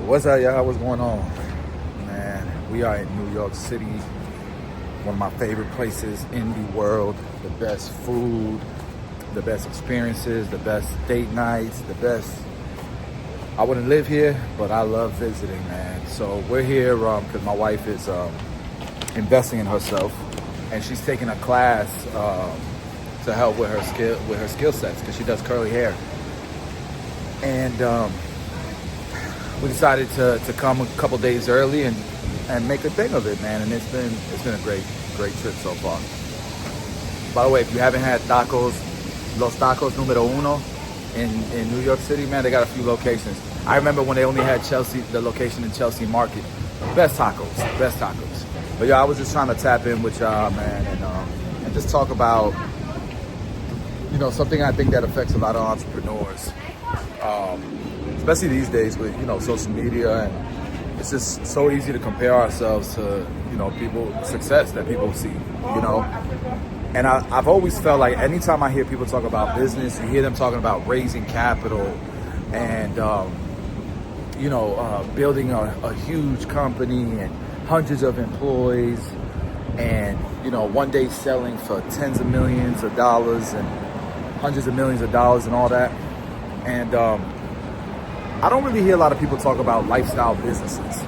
What's up, y'all? What's going on? Man, we are in New York City, one of my favorite places in the world. The best food, the best experiences, the best date nights, the best. I wouldn't live here, but I love visiting, man. So we're here because my wife is investing in herself, and she's taking a class to help with her skill sets because she does curly hair. And we decided to come a couple days early and make a thing of it, man. And it's been a great trip so far. By the way, if you haven't had tacos, Los Tacos Numero Uno in New York City, man, they got a few locations. I remember when they only had the location in Chelsea Market. Best tacos. But yeah, I was just trying to tap in with y'all, man, and just talk about, something I think that affects a lot of entrepreneurs. Especially these days with, social media, and it's just so easy to compare ourselves to, people's success that people see, And I've always felt like anytime I hear people talk about business, you hear them talking about raising capital and, building a huge company and hundreds of employees and, one day selling for tens of millions of dollars and hundreds of millions of dollars and all that. And I don't really hear a lot of people talk about lifestyle businesses.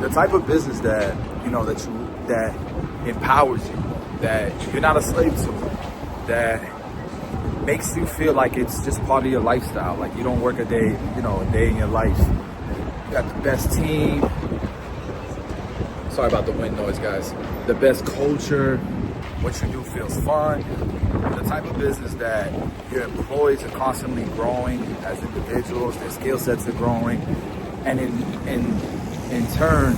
The type of business that, that empowers you, that you're not a slave to, that makes you feel like it's just part of your lifestyle. Like you don't work a day in your life. You got the best team. Sorry about the wind noise, guys. The best culture. What you do feels fun. The type of business that your employees are constantly growing as individuals, their skill sets are growing, and in turn,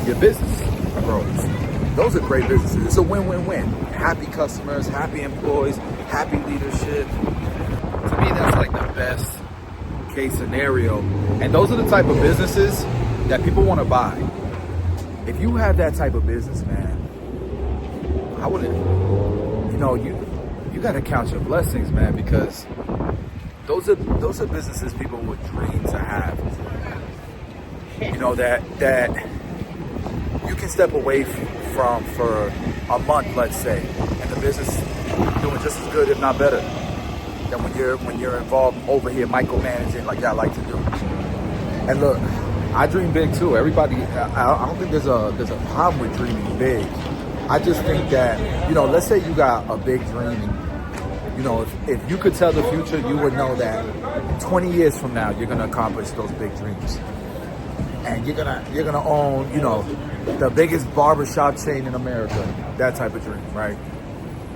your business grows. Those are great businesses. It's a win-win-win. Happy customers, happy employees, happy leadership. To me, that's like the best case scenario. And those are the type of businesses that people want to buy. If you have that type of business, man, I wouldn't, you got to count your blessings, man, because those are businesses people would dream to have. That you can step away from for a month, let's say, and the business doing just as good, if not better, than when you're involved over here micromanaging like I like to do. And look, I dream big too. Everybody, I don't think there's a problem with dreaming big. I just think that, let's say you got a big dream. If you could tell the future, you would know that 20 years from now, you're going to accomplish those big dreams. And you're gonna own, the biggest barbershop chain in America. That type of dream, right?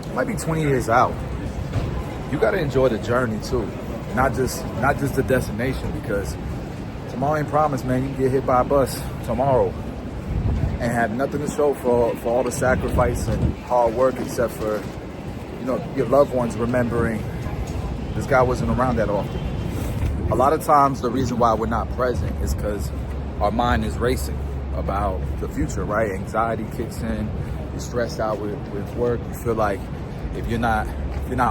It might be 20 years out. You got to enjoy the journey too. Not just the destination, because tomorrow ain't promised, man. You can get hit by a bus tomorrow and have nothing to show for all the sacrifice and hard work, except for, your loved ones remembering this guy wasn't around that often. A lot of times the reason why we're not present is because our mind is racing about the future, right? Anxiety kicks in, you're stressed out with work, you feel like if you're not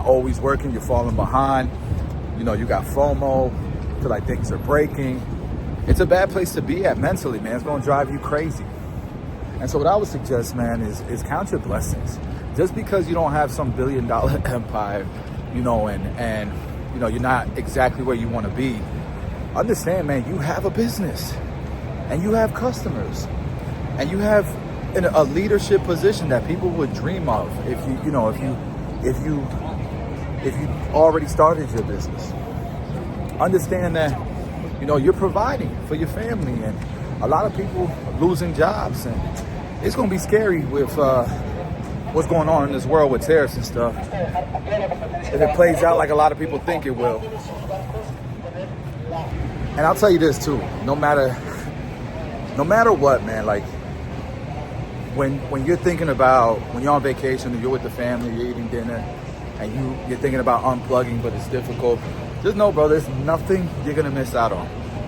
always working, you're falling behind, you got FOMO, feel like things are breaking. It's a bad place to be at mentally, man. It's gonna drive you crazy. And so what I would suggest, man, is count your blessings. Just because you don't have some $1 billion empire, and you're not exactly where you want to be, understand, man, you have a business and you have customers and you have a leadership position that people would dream of if you already started your business. Understand that, you're providing for your family, and a lot of people are losing jobs, and it's going to be scary with what's going on in this world with tariffs and stuff. If it plays out like a lot of people think it will. And I'll tell you this too, no matter what, man, like when you're thinking about, when you're on vacation and you're with the family, you're eating dinner, and you're thinking about unplugging, but it's difficult, just know, bro, there's nothing you're going to miss out on.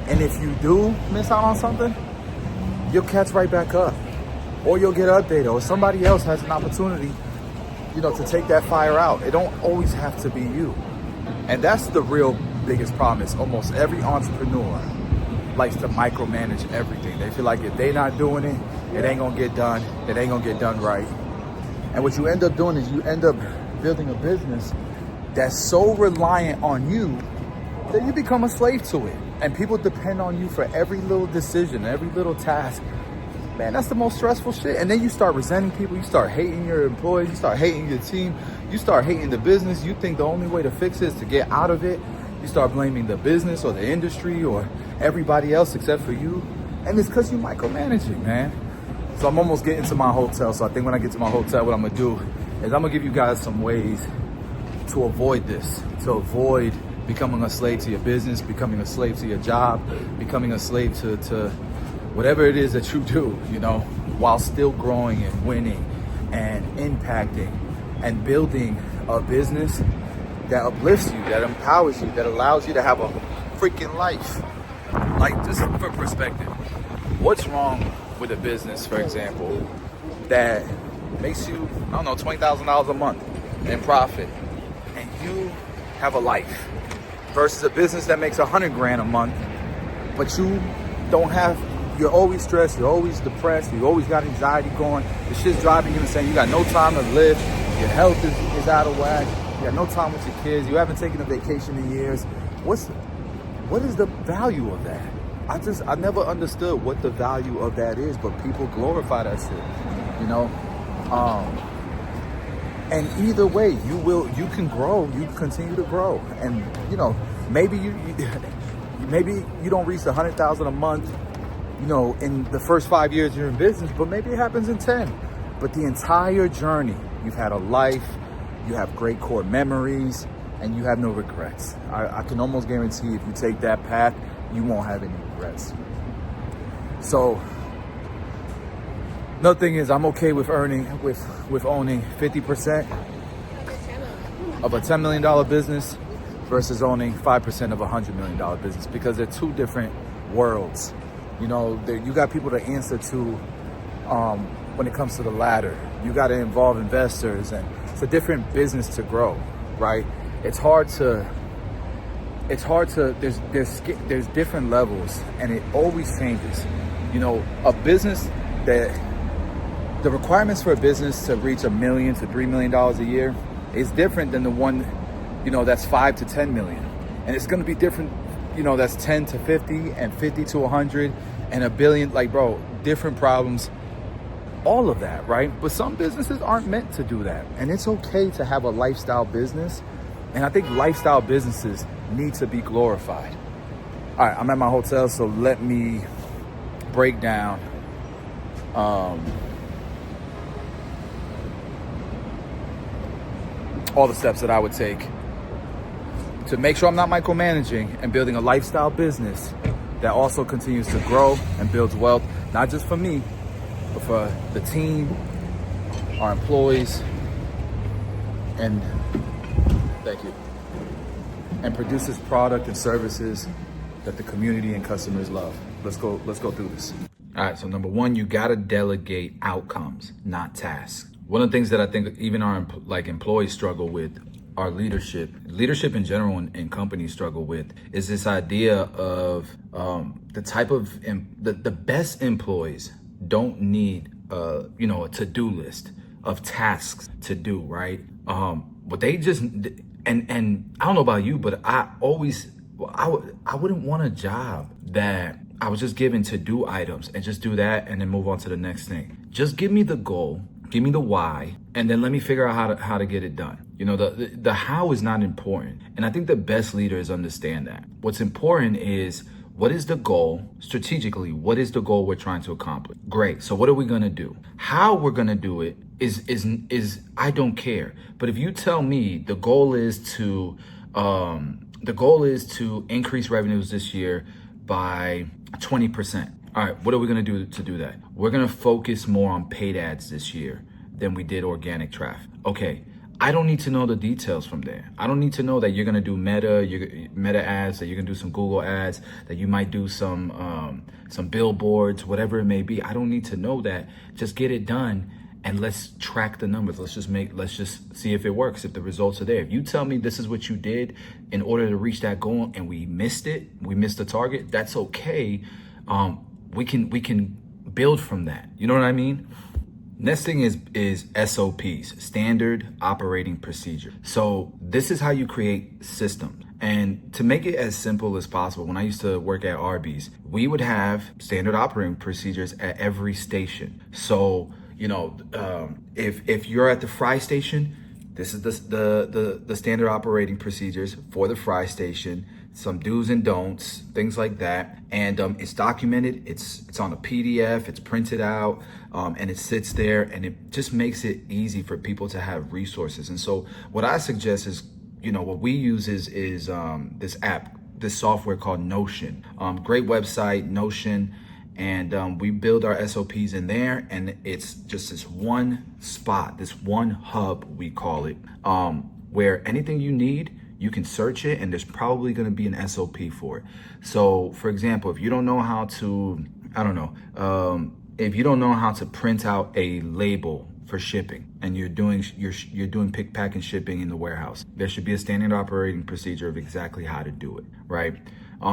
And if you do miss out on something, you'll catch right back up. Or you'll get updated, or somebody else has an opportunity, to take that fire out. It don't always have to be you. And that's the real biggest problem. Is almost every entrepreneur likes to micromanage everything. They feel like if they're not doing it, it ain't gonna get done. It ain't gonna get done right. And what you end up doing is you end up building a business that's so reliant on you that you become a slave to it. And people depend on you for every little decision, every little task. Man, that's the most stressful shit. And then you start resenting people. You start hating your employees. You start hating your team. You start hating the business. You think the only way to fix it is to get out of it. You start blaming the business or the industry or everybody else except for you. And it's because you micromanaging, man. So I'm almost getting to my hotel. So I think when I get to my hotel, what I'm gonna do is I'm gonna give you guys some ways to avoid this, to avoid becoming a slave to your business, becoming a slave to your job, becoming a slave to whatever it is that you do, you know, while still growing and winning and impacting and building a business that uplifts you, that empowers you, that allows you to have a freaking life. Like, just for perspective, what's wrong with a business, for example, that makes you, I don't know, $20,000 a month in profit, and you have a life, versus a business that makes 100 grand a month, but you don't have, you're always stressed, you're always depressed, you always got anxiety going, the shit's driving you insane, you got no time to live, your health is out of whack, you got no time with your kids, you haven't taken a vacation in years. What is the value of that? I never understood what the value of that is, but people glorify that shit, you know? And either way, you can grow, you continue to grow. And, you know, maybe you don't reach the 100,000 a month, you know, in the first 5 years you're in business, but maybe it happens in 10. But the entire journey, you've had a life, you have great core memories, and you have no regrets. I can almost guarantee if you take that path, you won't have any regrets. So, another thing is I'm okay with owning 50% of a $10 million business versus owning 5% of a $100 million business, because they're two different worlds. You know, you got people to answer to when it comes to the latter. You got to involve investors, and it's a different business to grow, right? It's hard to, there's different levels, and it always changes. You know, a business that, the requirements for a business to reach $1 million to $3 million a year is different than the one, you know, that's 5 to 10 million. And it's going to be different, you know, that's 10 to 50 and 50 to 100 and $1 billion. Like, bro, different problems, all of that, right? But some businesses aren't meant to do that. And it's okay to have a lifestyle business. And I think lifestyle businesses need to be glorified. All right, I'm at my hotel, so let me break down all the steps that I would take to make sure I'm not micromanaging and building a lifestyle business that also continues to grow and builds wealth, not just for me, but for the team, our employees, and thank you, and produces product and services that the community and customers love. Let's go through this. All right, so number one, you gotta delegate outcomes, not tasks. One of the things that I think even our employees struggle with, our leadership in general in companies struggle with, is this idea of the type of, the best employees don't need a to-do list of tasks to do, right? But they just, and I don't know about you, but I wouldn't want a job that I was just given to-do items and just do that and then move on to the next thing. Just give me the goal, give me the why, and then let me figure out how to get it done. You know, the how is not important. And I think the best leaders understand that. What's important is, what is the goal strategically? What is the goal we're trying to accomplish? Great. So what are we going to do? How we're going to do it is I don't care. But if you tell me the goal is to increase revenues this year by 20%. All right, what are we going to do that? We're going to focus more on paid ads this year than we did organic traffic. Okay, I don't need to know the details from there. I don't need to know that you're going to do meta ads, that you're going to do some Google ads, that you might do some billboards, whatever it may be. I don't need to know that. Just get it done and let's track the numbers. Let's just see if it works, if the results are there. If you tell me this is what you did in order to reach that goal and we missed the target, that's okay. We can build from that. You know what I mean? Next thing is SOPs, standard operating procedure. So this is how you create systems. And to make it as simple as possible, when I used to work at Arby's, we would have standard operating procedures at every station. So, if you're at the fry station, this is the standard operating procedures for the fry station, some do's and don'ts, things like that. And it's documented, it's on a PDF, it's printed out, and it sits there, and it just makes it easy for people to have resources. And so what I suggest is, what we use is this app, this software called Notion. Great website, Notion. And we build our SOPs in there, and it's just this one spot, this one hub, we call it, where anything you need, you can search it, and there's probably going to be an SOP for it. So, for example, if you don't know how to, if you don't know how to print out a label for shipping, and you're doing pick, pack, and shipping in the warehouse, there should be a standard operating procedure of exactly how to do it, right?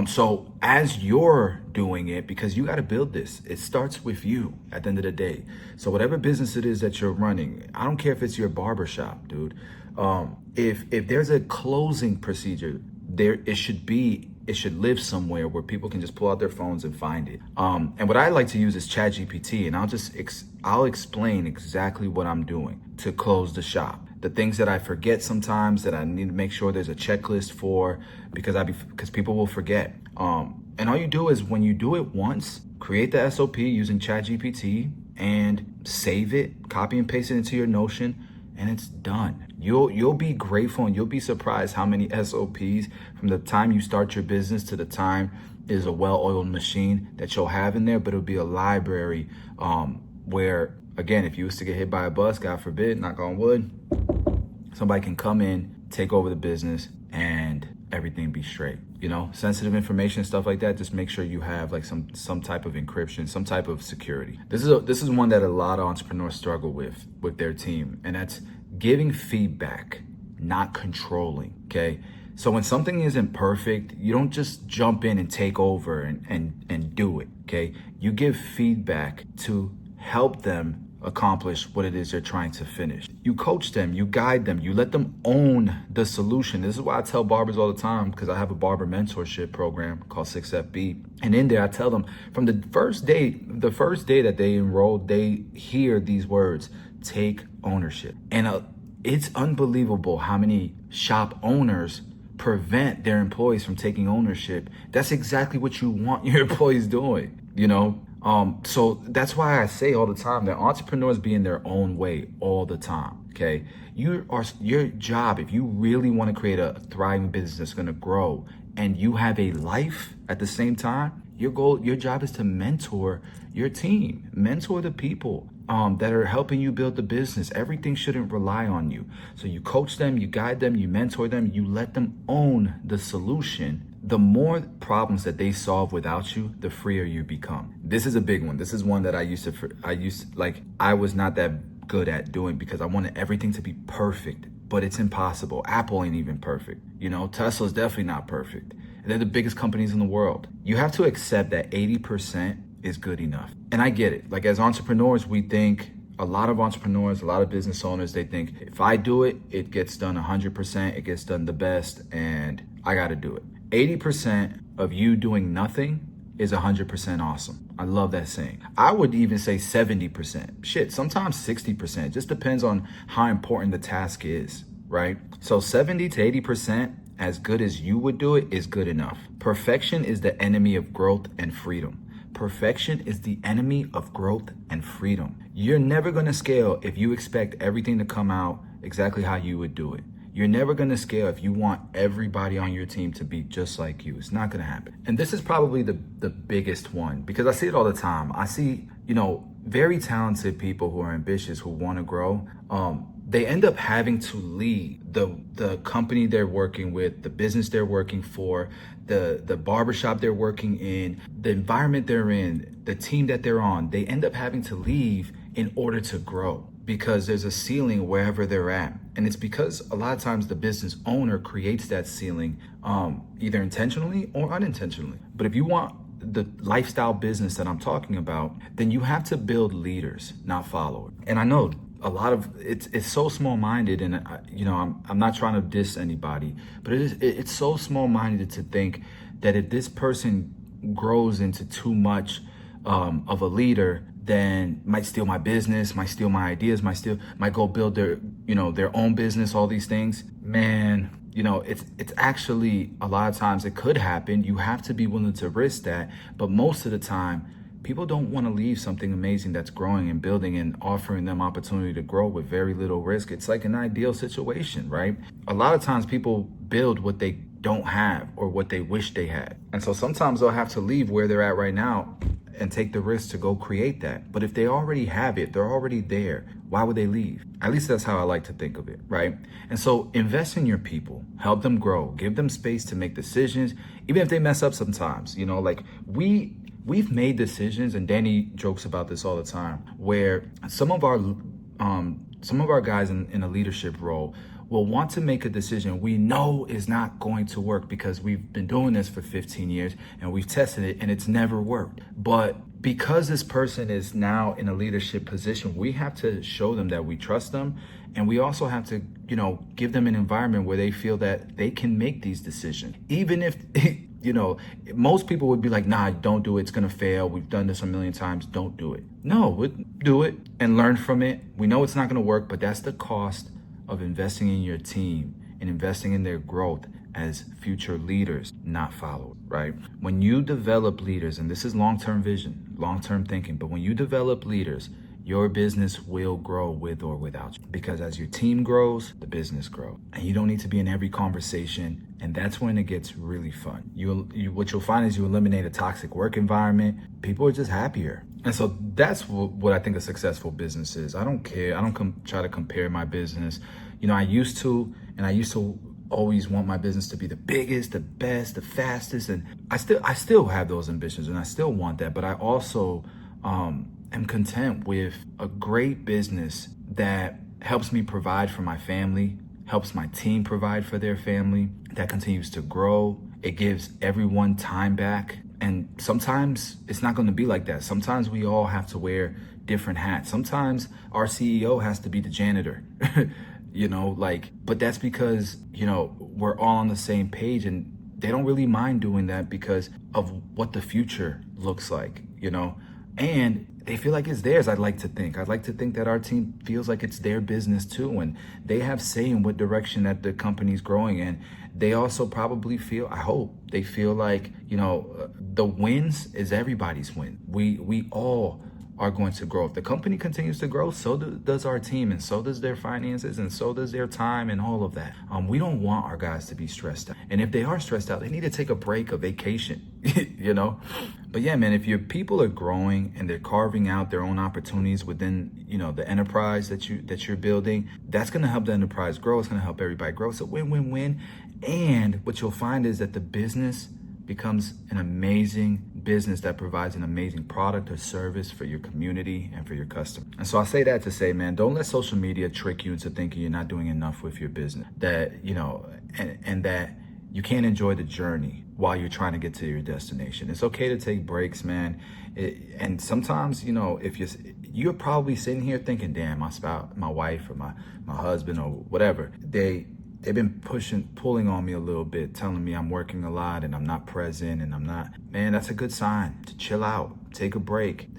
So as you're doing it, because you got to build this, it starts with you at the end of the day. So whatever business it is that you're running, I don't care if it's your barbershop, dude. If there's a closing procedure, it should live somewhere where people can just pull out their phones and find it. And what I like to use is ChatGPT, and I'll explain exactly what I'm doing to close the shop. The things that I forget sometimes that I need to make sure there's a checklist for, because people will forget. And all you do is, when you do it once, create the SOP using ChatGPT and save it, copy and paste it into your Notion, and it's done. You'll be grateful, and you'll be surprised how many SOPs from the time you start your business to the time is a well-oiled machine that you'll have in there. But it'll be a library where, again, if you was to get hit by a bus, God forbid, knock on wood, somebody can come in, take over the business, and everything be straight. Sensitive information, stuff like that, just make sure you have like some type of encryption, some type of security. This is one that a lot of entrepreneurs struggle with their team, and that's giving feedback, not controlling. Okay. So when something isn't perfect, you don't just jump in and take over and do it. Okay. You give feedback to help them accomplish what it is they're trying to finish. You coach them, you guide them, you let them own the solution. This is why I tell barbers all the time, because I have a barber mentorship program called 6FB. And in there I tell them, from the first day that they enrolled, they hear these words: take ownership. And it's unbelievable how many shop owners prevent their employees from taking ownership. That's exactly what you want your employees doing, So that's why I say all the time that entrepreneurs be in their own way all the time. Okay. Your job, if you really want to create a thriving business that's going to grow, and you have a life at the same time, your job is to mentor your team, mentor the people that are helping you build the business. Everything shouldn't rely on you. So you coach them, you guide them, you mentor them, you let them own the solution. The more problems that they solve without you, the freer you become. This is a big one. This is one that I was not that good at doing, because I wanted everything to be perfect, but it's impossible. Apple ain't even perfect. Tesla's definitely not perfect. They're the biggest companies in the world. You have to accept that 80% is good enough. And I get it. Like, as entrepreneurs, we think, a lot of entrepreneurs, a lot of business owners, they think, if I do it, it gets done 100%, it gets done the best, and I got to do it. 80% of you doing nothing is 100% awesome. I love that saying. I would even say 70%. Shit, sometimes 60%. It just depends on how important the task is, right? So 70 to 80%, as good as you would do it, is good enough. Perfection is the enemy of growth and freedom. Perfection is the enemy of growth and freedom. You're never going to scale if you expect everything to come out exactly how you would do it. You're never going to scale if you want everybody on your team to be just like you. It's not going to happen. And this is probably the biggest one, because I see it all the time. I see, very talented people who are ambitious, who want to grow. They end up having to leave the company they're working with, the business they're working for, the barbershop they're working in, the environment they're in, the team that they're on. They end up having to leave in order to grow. because there's a ceiling wherever they're at. And it's because a lot of times the business owner creates that ceiling, either intentionally or unintentionally. But if you want the lifestyle business that I'm talking about, then you have to build leaders, not followers. And I know a lot of it's so small-minded, and I'm not trying to diss anybody, but it's so small-minded to think that if this person grows into too much of a leader, then might steal my business, might steal my ideas, might go build their own business, all these things. Man, it's actually, a lot of times it could happen. You have to be willing to risk that. But most of the time, people don't want to leave something amazing that's growing and building and offering them opportunity to grow with very little risk. It's like an ideal situation, right? A lot of times people build what they don't have or what they wish they had. And so sometimes they'll have to leave where they're at right now and take the risk to go create that. But if they already have it, they're already there, why would they leave? At least that's how I like to think of it, right? And so invest in your people, help them grow, give them space to make decisions, even if they mess up sometimes. Like we've made decisions, and Danny jokes about this all the time, where some of our guys in a leadership role will want to make a decision we know is not going to work because we've been doing this for 15 years and we've tested it and it's never worked. But because this person is now in a leadership position, we have to show them that we trust them, and we also have to, give them an environment where they feel that they can make these decisions. Even if, most people would be like, nah, don't do it. It's going to fail. We've done this a million times. Don't do it. No, do it and learn from it. We know it's not going to work, but that's the cost of investing in your team and investing in their growth as future leaders, not followers, right? When you develop leaders, and this is long-term vision, long-term thinking, but when you develop leaders, your business will grow with or without you. Because as your team grows, the business grows. And you don't need to be in every conversation. And that's when it gets really fun. What you'll find is you eliminate a toxic work environment. People are just happier. And so that's what I think a successful business is. I don't care. I don't try to compare my business. I used to always want my business to be the biggest, the best, the fastest. And I still have those ambitions, and I still want that. But I also am content with a great business that helps me provide for my family, helps my team provide for their family, that continues to grow. It gives everyone time back. And sometimes it's not going to be like that. Sometimes we all have to wear different hats. Sometimes our CEO has to be the janitor, but that's because, we're all on the same page, and they don't really mind doing that because of what the future looks like, and they feel like it's theirs. I'd like to think that our team feels like it's their business too, and they have say in what direction that the company's growing in. They also probably feel, I hope, they feel like, the wins is everybody's win. We all are going to grow. If the company continues to grow, so does our team, and so does their finances, and so does their time, and all of that. We don't want our guys to be stressed out. And if they are stressed out, they need to take a break, a vacation, But yeah, man, if your people are growing and they're carving out their own opportunities within, the enterprise that you're building, that's going to help the enterprise grow. It's going to help everybody grow. So win-win-win. And what you'll find is that the business becomes an amazing business that provides an amazing product or service for your community and for your customer. And so I say that to say, man, don't let social media trick you into thinking you're not doing enough with your business, that, and that you can't enjoy the journey while you're trying to get to your destination. It's okay to take breaks, man. And sometimes, if you're probably sitting here thinking, damn, my spouse, my wife, or my husband, or whatever, they've been pulling on me a little bit, telling me I'm working a lot and I'm not present and I'm not. Man, that's a good sign to chill out, take a break.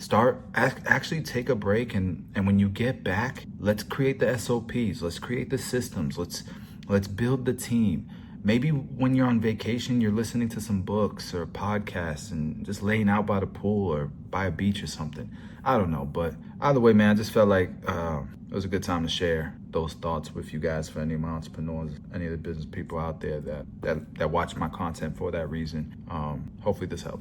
Actually take a break, and when you get back, let's create the SOPs, let's create the systems, let's build the team. Maybe when you're on vacation, you're listening to some books or podcasts and just laying out by the pool or by a beach or something. I don't know, but either way, man, I just felt like it was a good time to share those thoughts with you guys, for any of my entrepreneurs, any of the business people out there that watch my content for that reason. Hopefully this helps.